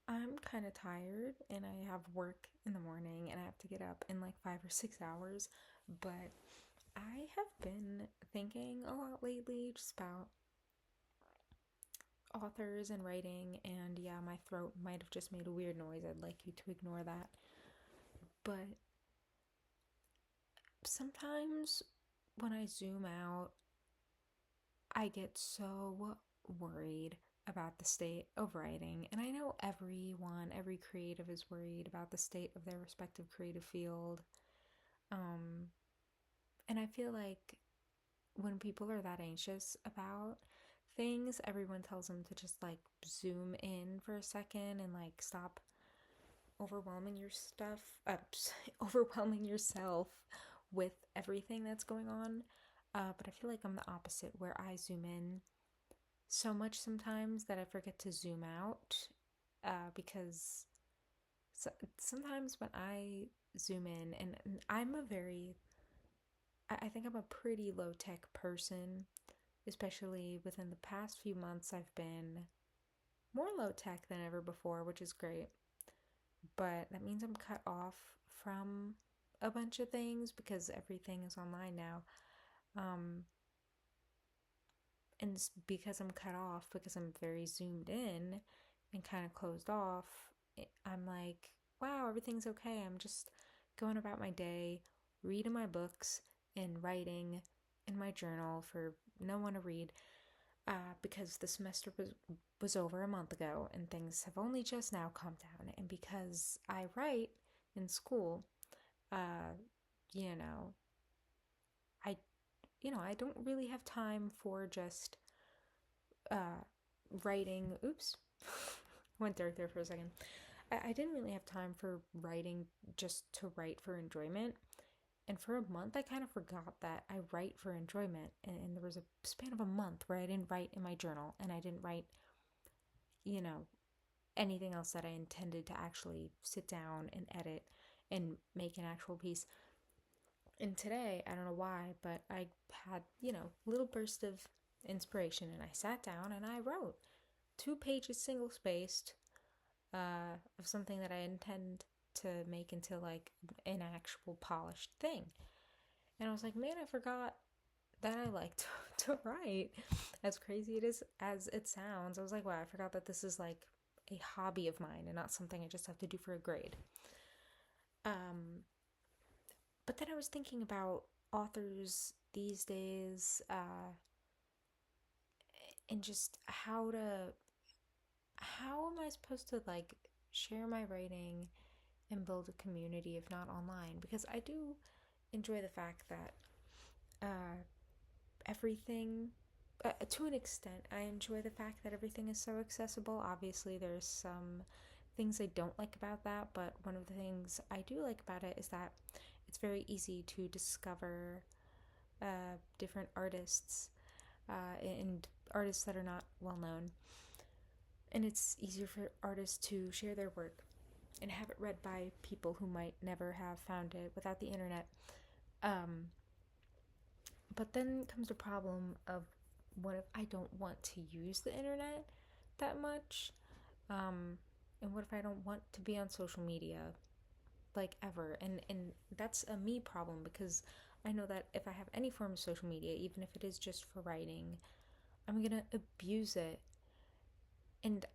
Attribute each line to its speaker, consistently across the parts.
Speaker 1: I'm kind of tired and I have work in the morning and I have to get up in like 5 or 6 hours. But I have been thinking a lot lately just about authors and writing, and yeah, my throat might have just made a weird noise. I'd like you to ignore that. But sometimes when I zoom out, I get so worried about the state of writing. And I know every creative is worried about the state of their respective creative field. Um, and I feel like when people are that anxious about things, everyone tells them to just like zoom in for a second and like stop overwhelming your stuff, overwhelming yourself with everything that's going on. But I feel like I'm the opposite, where I zoom in so much sometimes that I forget to zoom out. Because sometimes when I zoom in, and I'm a very, I think I'm a pretty low tech person, especially within the past few months. I've been more low tech than ever before, which is great. But that means I'm cut off from a bunch of things because everything is online now. Um, and because I'm cut off, because I'm very zoomed in and kind of closed off, I'm like, wow, everything's okay. I'm just going about my day, reading my books, and writing in my journal for no one to read. Because the semester was over a month ago and things have only just now calmed down, and because I write in school, uh, you know, I I don't really have time for just uh writing. Oops, went dark there for a second. I didn't really have time for writing just to write for enjoyment. And for a month, I kind of forgot that I write for enjoyment. And there was a span of a month where I didn't write in my journal and I didn't write, you know, anything else that I intended to actually sit down and edit and make an actual piece. And today, I don't know why, but I had, a little burst of inspiration and I sat down and I wrote 2 pages single spaced of something that I intend to make into like an actual polished thing. And I was like, man, I forgot that I like to write. As crazy it is as it sounds, I was like, wow, I forgot that this is like a hobby of mine and not something I just have to do for a grade. Um, but then I was thinking about authors these days, and just how am I supposed to like share my writing and build a community if not online? Because I do enjoy the fact that uh, everything, to an extent, I enjoy the fact that everything is so accessible. Obviously, there's some things I don't like about that, but one of the things I do like about it is that it's very easy to discover different artists, and artists that are not well known. And it's easier for artists to share their work and have it read by people who might never have found it without the internet. Um, but then comes the problem of, what if I don't want to use the internet that much? Um, and what if I don't want to be on social media like ever? And that's a me problem, because I know that if I have any form of social media, even if it is just for writing, I'm gonna abuse it. And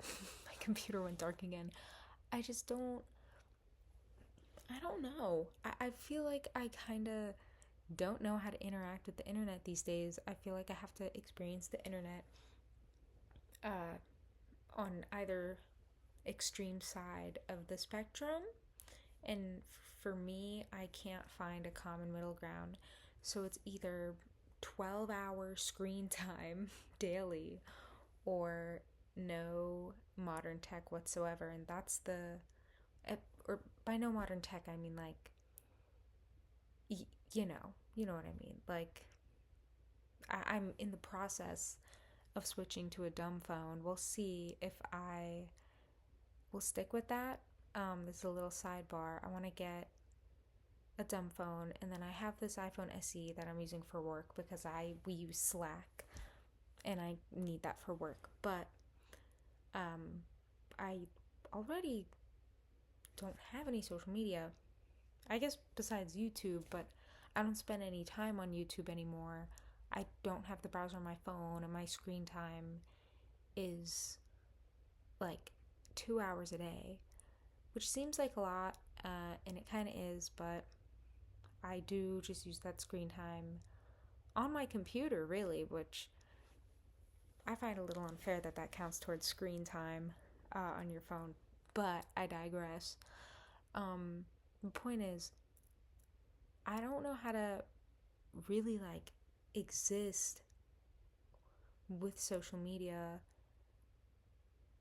Speaker 1: my computer went dark again. I just I don't know. I feel like I kind of don't know how to interact with the internet these days. I feel like I have to experience the internet uh, on either extreme side of the spectrum. And for me, I can't find a common middle ground. So it's either 12-hour screen time daily or no modern tech whatsoever. And that's or by no modern tech, I mean like, you know what I mean. Like, I'm in the process of switching to a dumb phone. We'll see if I will stick with that. This is a little sidebar. I want to get a dumb phone, and then I have this iPhone SE that I'm using for work because we use Slack, and I need that for work. But um, I already don't have any social media. I guess besides YouTube, but I don't spend any time on YouTube anymore. I don't have the browser on my phone, and my screen time is like 2 hours a day, which seems like a lot, and it kind of is, but I do just use that screen time on my computer, really, which I find a little unfair that that counts towards screen time on your phone, but I digress. The point is, I don't know how to really like exist with social media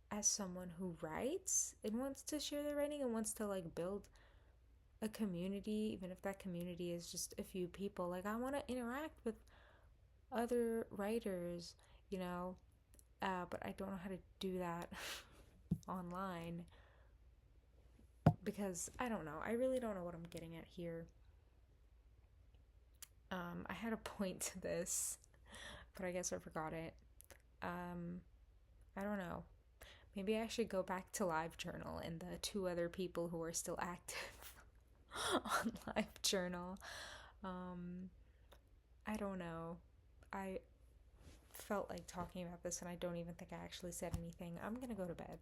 Speaker 1: as someone who writes and wants to share their writing and wants to like build a community, even if that community is just a few people. Like, I want to interact with other writers, you know, but I don't know how to do that online because I don't know. I really don't know what I'm getting at here. I had a point to this, but I guess I forgot it. Um, I don't know. Maybe I should go back to LiveJournal and the two other people who are still active on LiveJournal. Um, I don't know. I felt like talking about this and I don't even think I actually said anything. I'm gonna go to bed.